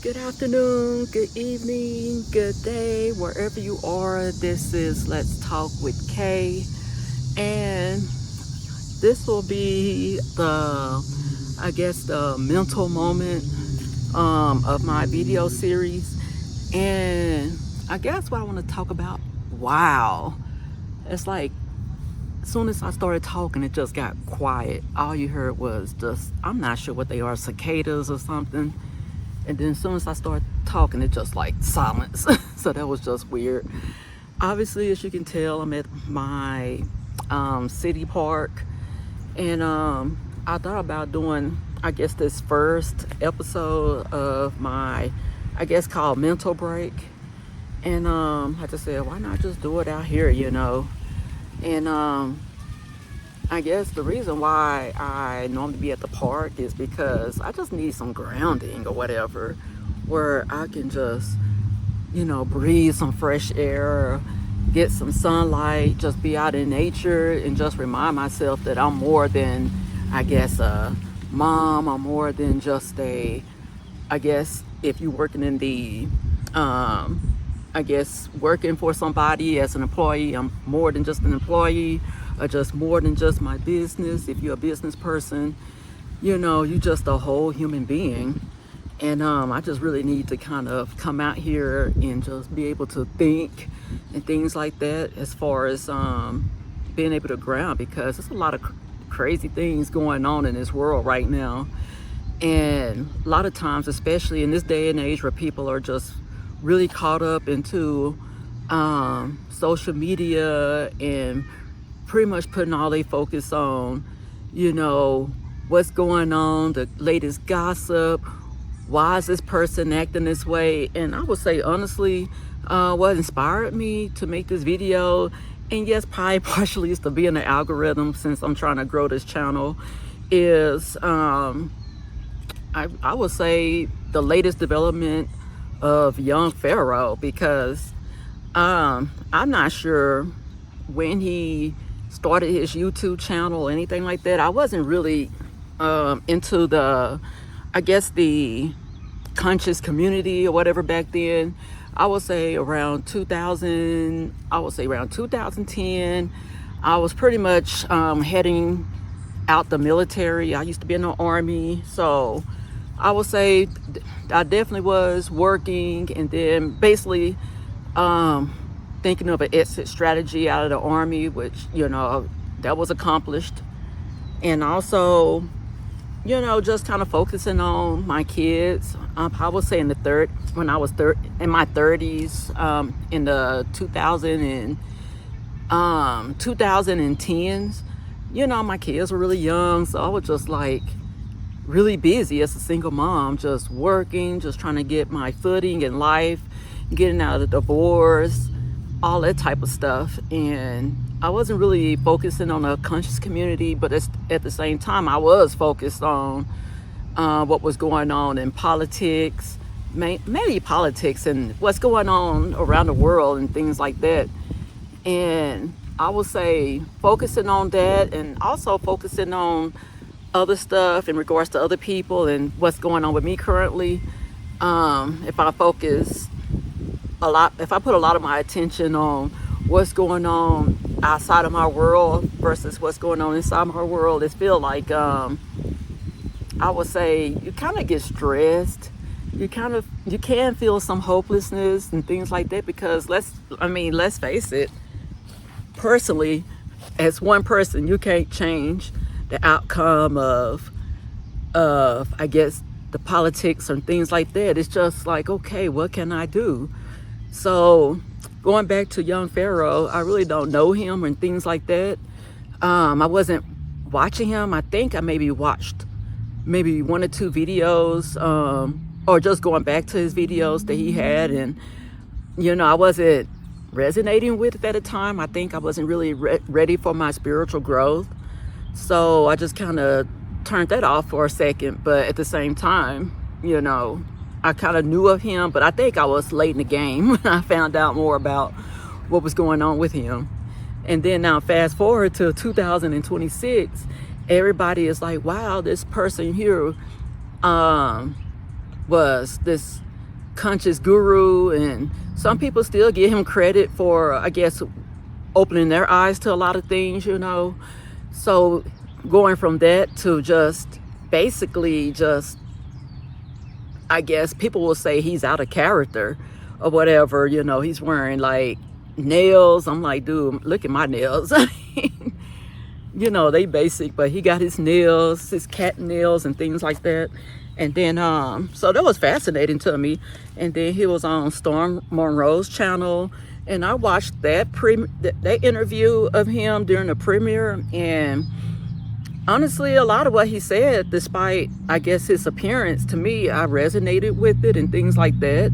Good afternoon, good evening, good day, wherever you are. This is Let's Talk with Kay, and this will be the mental moment of my video series. And I guess what I want to talk about, wow, it's like as soon as I started talking, it just got quiet. All you heard was just, I'm not sure what they are, cicadas or something. And then as soon as I started talking, it just like silence. So that was just weird. Obviously, as you can tell, I'm at my city park. And I thought about doing, this first episode of my, called Mental Break. And I just said, why not just do it out here, And I guess the reason why I normally be at the park is because I just need some grounding or whatever, where I can just, breathe some fresh air, get some sunlight, just be out in nature and just remind myself that I'm more than, a mom. I'm more than just if you're working in the, working for somebody as an employee, I'm more than just an employee. Or just more than just my business. If you're a business person, you're just a whole human being. And I just really need to kind of come out here and just be able to think and things like that, as far as being able to ground, because there's a lot of crazy things going on in this world right now. And a lot of times, especially in this day and age where people are just really caught up into social media and pretty much putting all their focus on, what's going on, the latest gossip, why is this person acting this way? And I would say, honestly, what inspired me to make this video, and yes, probably partially is to be in the algorithm since I'm trying to grow this channel, is I would say the latest development of young Pharaoh, because I'm not sure when he started his YouTube channel or anything like that. I wasn't really into the conscious community or whatever back then. I would say around 2010. I was pretty much heading out the military. I used to be in the Army, so I would say I definitely was working, and then basically thinking of an exit strategy out of the Army, which, that was accomplished. And also, just kind of focusing on my kids. I would say when I was in my 30s, in the 2010s, my kids were really young. So I was just like really busy as a single mom, just working, just trying to get my footing in life, getting out of the divorce, all that type of stuff. And I wasn't really focusing on a conscious community, but at the same time, I was focused on what was going on in politics, mainly politics and what's going on around the world and things like that. And I would say focusing on that, and also focusing on other stuff in regards to other people and what's going on with me currently. If I put a lot of my attention on what's going on outside of my world versus what's going on inside my world, it feels like I would say you kind of get stressed. You can feel some hopelessness and things like that, because let's face it, personally, as one person, you can't change the outcome of the politics and things like that. It's just like, okay, what can I do? So going back to young Pharaoh, I really don't know him and things like that. I wasn't watching him. I think I maybe watched maybe one or two videos, or just going back to his videos that he had. And, I wasn't resonating with it at the time. I think I wasn't really ready for my spiritual growth. So I just kind of turned that off for a second. But at the same time, I kind of knew of him, but I think I was late in the game when I found out more about what was going on with him. And then now fast forward to 2026, everybody is like, wow, this person here was this conscious guru, and some people still give him credit for, I guess, opening their eyes to a lot of things, you know. So going from that to just basically just, I guess people will say he's out of character or whatever, you know. He's wearing like nails. I'm like, dude, look at my nails. You know, they basic, but he got his nails, his cat nails and things like that. And then so that was fascinating to me. And then he was on Storm Monroe's channel, and I watched that interview of him during the premiere. And honestly, a lot of what he said, despite, I guess, his appearance, to me, I resonated with it and things like that.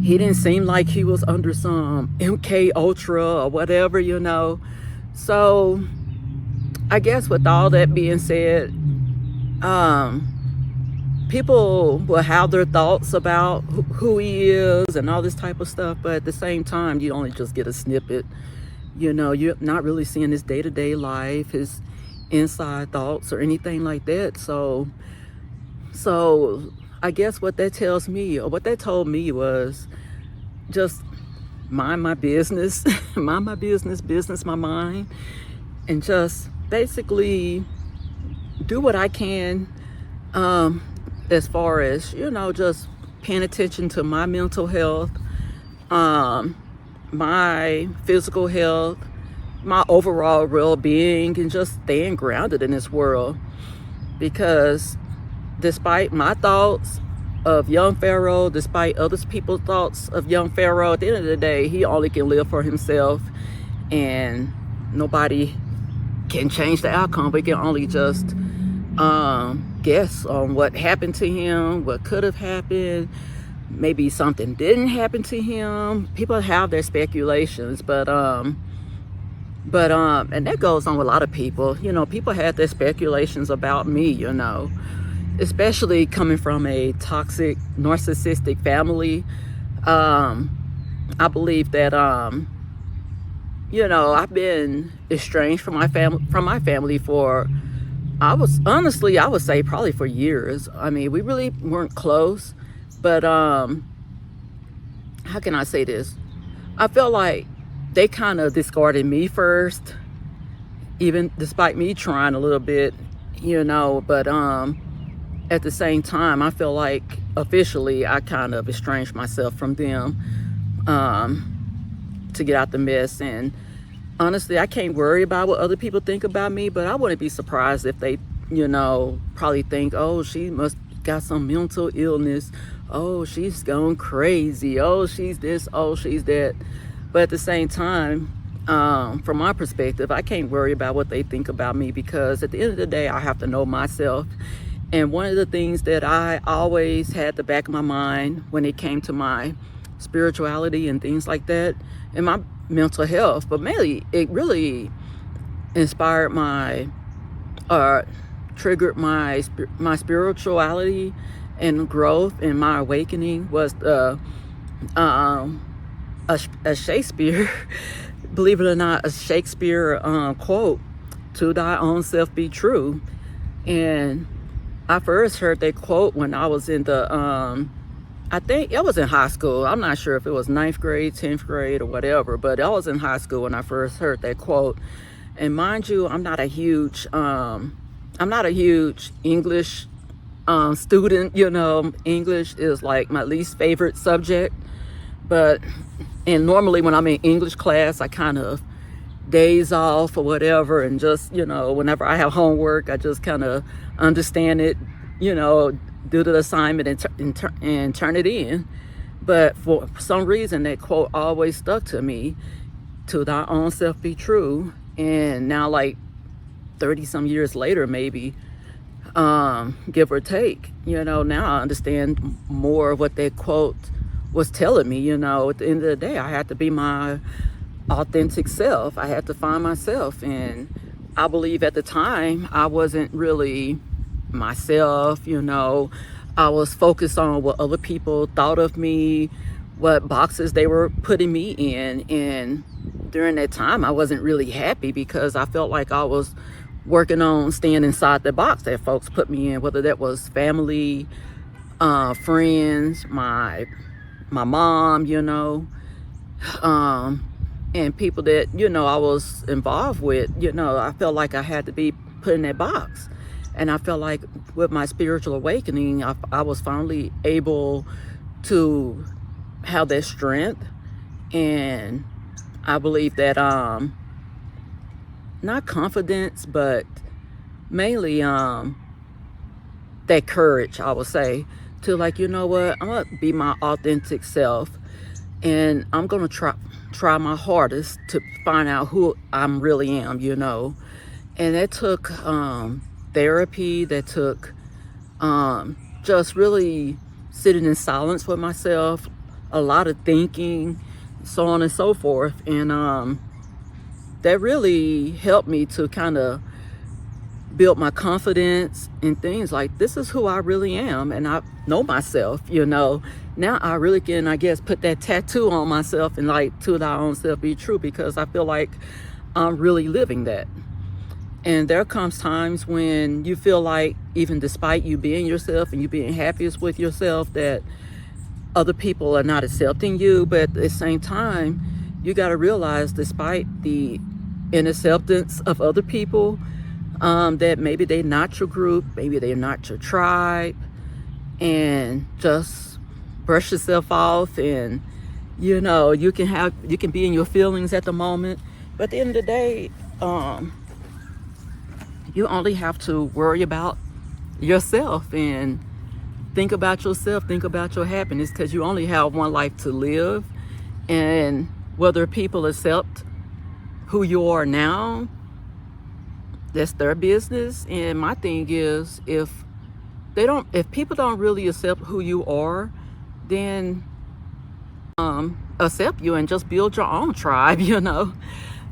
He didn't seem like he was under some MK Ultra or whatever, you know. So I guess with all that being said, people will have their thoughts about who he is and all this type of stuff, but at the same time, you only just get a snippet. You know, you're not really seeing his day-to-day life, his inside thoughts or anything like that. So I guess what that tells me, or what that told me, was just mind my business, mind my business my mind, and just basically do what I can, as far as, you know, just paying attention to my mental health, my physical health, my overall well-being, and just staying grounded in this world. Because despite my thoughts of young Pharaoh, despite other people's thoughts of young Pharaoh, at the end of the day, he only can live for himself, and nobody can change the outcome. We can only just guess on what happened to him, what could have happened. Maybe something didn't happen to him. People have their speculations, but and that goes on with a lot of people. You know, people had their speculations about me, you know, especially coming from a toxic, narcissistic family. I believe that you know, I've been estranged from my family for, I would say probably for years. I mean, we really weren't close, but how can I say this? I felt like they kind of discarded me first, even despite me trying a little bit, you know. But at the same time, I feel like officially I kind of estranged myself from them to get out the mess. And honestly, I can't worry about what other people think about me, but I wouldn't be surprised if they, you know, probably think, oh, she must got some mental illness. Oh, she's gone crazy. Oh, she's this. Oh, she's that. But at the same time, from my perspective, I can't worry about what they think about me, because at the end of the day, I have to know myself. And one of the things that I always had the back of my mind when it came to my spirituality and things like that, and my mental health, but mainly it really inspired triggered my spirituality and growth and my awakening, was a Shakespeare, believe it or not, a Shakespeare quote, "To thy own self be true." And I first heard that quote when I was in the I think it was in high school. I'm not sure if it was 9th grade, 10th grade, or whatever, but I was in high school when I first heard that quote. And mind you, I'm not a huge English student. You know, English is like my least favorite subject. And normally when I'm in English class, I kind of days off or whatever, and just, you know, whenever I have homework, I just kind of understand it, you know, do the assignment and turn it in. But for some reason, that quote always stuck to me: "To thy own self be true." And now, like 30 some years later, maybe, give or take, you know, now I understand more of what that quote was telling me. You know, at the end of the day, I had to be my authentic self. I had to find myself. And I believe at the time I wasn't really myself, you know. I was focused on what other people thought of me, what boxes they were putting me in. And during that time, I wasn't really happy, because I felt like I was working on staying inside the box that folks put me in, whether that was family, friends, my my mom, and people that, I was involved with, I felt like I had to be put in that box. And I felt like with my spiritual awakening, I was finally able to have that strength. And I believe that, not confidence, but mainly that courage, I would say, to like, you know what, I'm gonna be my authentic self, and I'm gonna try my hardest to find out who I really am, And that took therapy, that took just really sitting in silence with myself, a lot of thinking, so on and so forth. And that really helped me to kind of build my confidence in things like, this is who I really am, and I know myself. Now I really can, I guess, put that tattoo on myself and like, to thy own self be true, because I feel like I'm really living that. And there comes times when you feel like, even despite you being yourself and you being happiest with yourself, that other people are not accepting you. But at the same time, you got to realize, despite the inacceptance of other people, that maybe they're not your group, maybe they're not your tribe, and just brush yourself off. And you can be in your feelings at the moment, but at the end of the day, you only have to worry about yourself and think about yourself, think about your happiness, because you only have one life to live. And whether people accept who you are now, that's their business. And my thing is, if people don't really accept who you are, then accept you and just build your own tribe.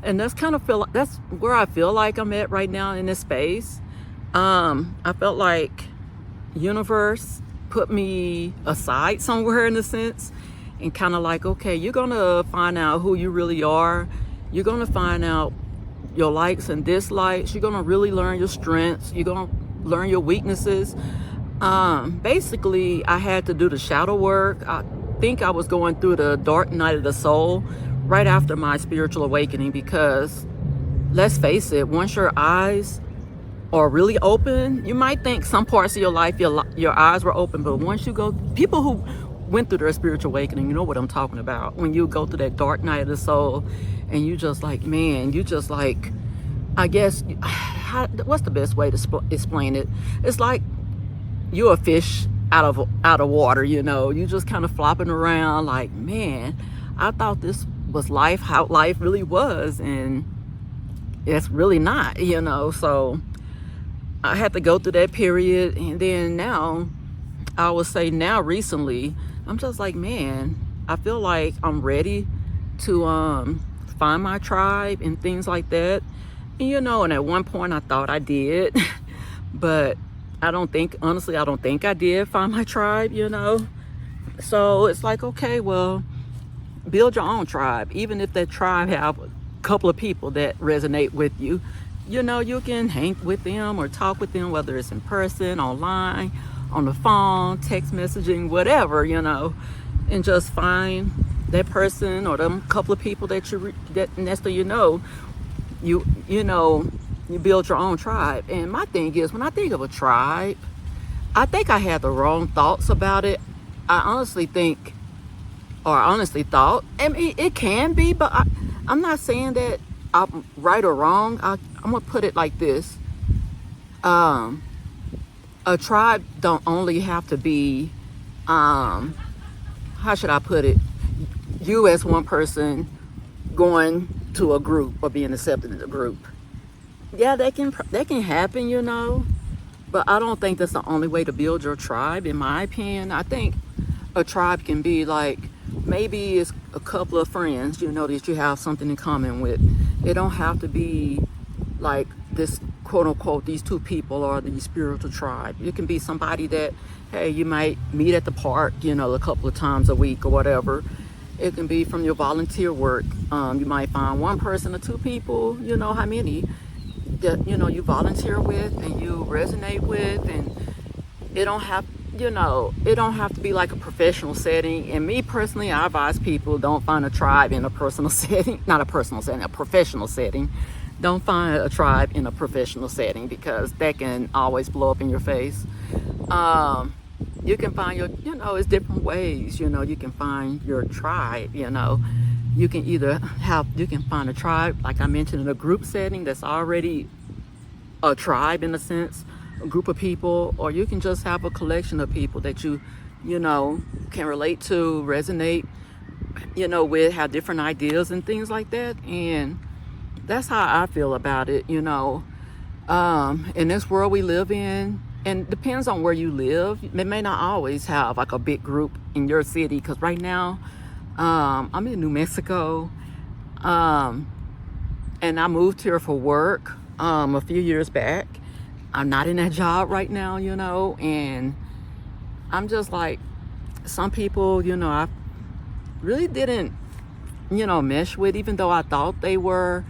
And that's where I feel like I'm at right now in this space. I felt like universe put me aside somewhere, in a sense, and kind of like, okay, you're gonna find out who you really are. You're gonna find out your likes and dislikes. You're gonna really learn your strengths. You're gonna learn your weaknesses. Basically, I had to do the shadow work. I think I was going through the dark night of the soul right after my spiritual awakening, because let's face it, once your eyes are really open, you might think some parts of your life your eyes were open, but once you go, people who went through their spiritual awakening, you know what I'm talking about. When you go through that dark night of the soul, and you just like, man, you just like, I guess, what's the best way to explain it? It's like you're a fish out of water. You just kind of flopping around like, man, I thought this was life, how life really was, and it's really not. So I had to go through that period. And then now, I would say now recently, I'm just like, man, I feel like I'm ready to find my tribe and things like that. And and at one point I thought I did, but honestly I don't think I did find my tribe. So it's like, okay, well, build your own tribe. Even if that tribe have a couple of people that resonate with you, you can hang with them or talk with them, whether it's in person, online, on the phone, text messaging, whatever, and just find that person or them couple of people that next to you build your own tribe. And my thing is, when I think of a tribe, I think I had the wrong thoughts about it. I honestly thought, I mean, it can be, but I'm not saying that I'm right or wrong. I'm gonna put it like this: a tribe don't only have to be, how should I put it? You as one person going to a group or being accepted in a group. Yeah, that can happen, but I don't think that's the only way to build your tribe. In my opinion, I think a tribe can be like, maybe it's a couple of friends, that you have something in common with. It don't have to be like this, quote unquote, these two people are the spiritual tribe. It can be somebody that, hey, you might meet at the park, a couple of times a week or whatever. It can be from your volunteer work. You might find one person or two people, how many that, you volunteer with and you resonate with. And it don't have, you know, it don't have to be like a professional setting. And me personally, I advise people don't find a tribe in a personal setting, not a personal setting, a professional setting. Don't find a tribe in a professional setting, because that can always blow up in your face. You can find your, you know, it's different ways, you know, you can find your tribe, you know. You can either you can find a tribe, like I mentioned, in a group setting that's already a tribe in a sense, a group of people, or you can just have a collection of people that you know, can relate to, resonate, you know, with, have different ideas and things like that. And that's how I feel about it, you know. In this world we live in, and it depends on where you live, it may not always have like a big group in your city, because right now I'm in New Mexico, and I moved here for work a few years back. I'm not in that job right now, you know, and I'm just like, some people, you know, I really didn't, you know, mesh with, even though I thought they were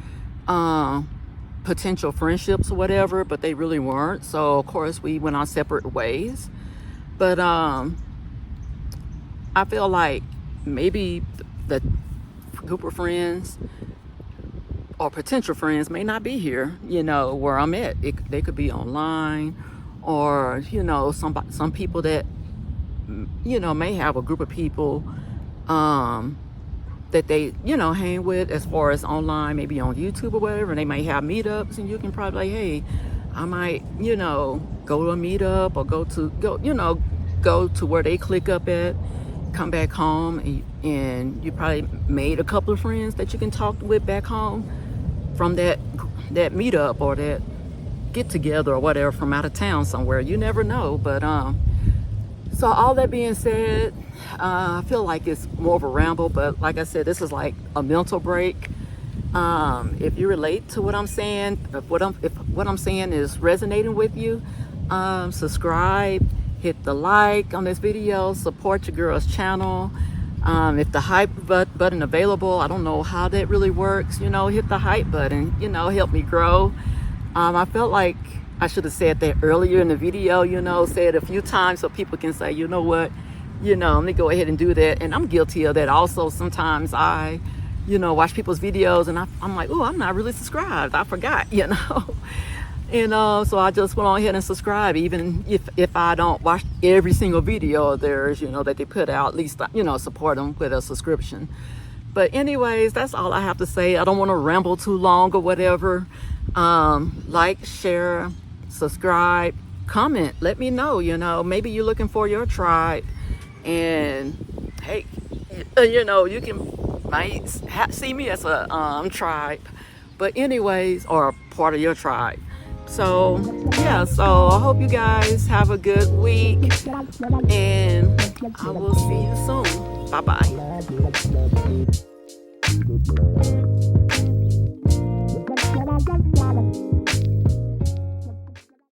potential friendships or whatever, but they really weren't. So of course we went our separate ways. But I feel like maybe the group of friends or potential friends may not be here, you know, where I'm at. They could be online, or, you know, some people that, you know, may have a group of people that they, you know, hang with as far as online, maybe on YouTube or whatever, and they might have meetups, and you can probably, hey, I might, you know, go to a meetup, or go to where they click up at, come back home, and you probably made a couple of friends that you can talk with back home from that meetup or that get together or whatever from out of town somewhere. You never know. But so all that being said, I feel like it's more of a ramble, but like I said, this is like a mental break. If you relate to what I'm saying, if what I'm saying is resonating with you, subscribe, hit the like on this video, support your girl's channel. If the hype button available, I don't know how that really works, you know, hit the hype button, you know, help me grow. I felt like I should have said that earlier in the video, you know, say it a few times so people can say, you know what, you know, let me go ahead and do that. And I'm guilty of that also. Sometimes I, you know, watch people's videos and I'm like, oh, I'm not really subscribed. I forgot, you know. And so I just went on ahead and subscribe, even if I don't watch every single video of theirs, you know, that they put out. At least, you know, support them with a subscription. But anyways, that's all I have to say. I don't want to ramble too long or whatever. Like, share, subscribe, comment. Let me know, you know, maybe you're looking for your tribe. And hey, you know, you might see me as a tribe. But anyways, or part of your tribe. So yeah, so I hope you guys have a good week, and I will see you soon. Bye bye.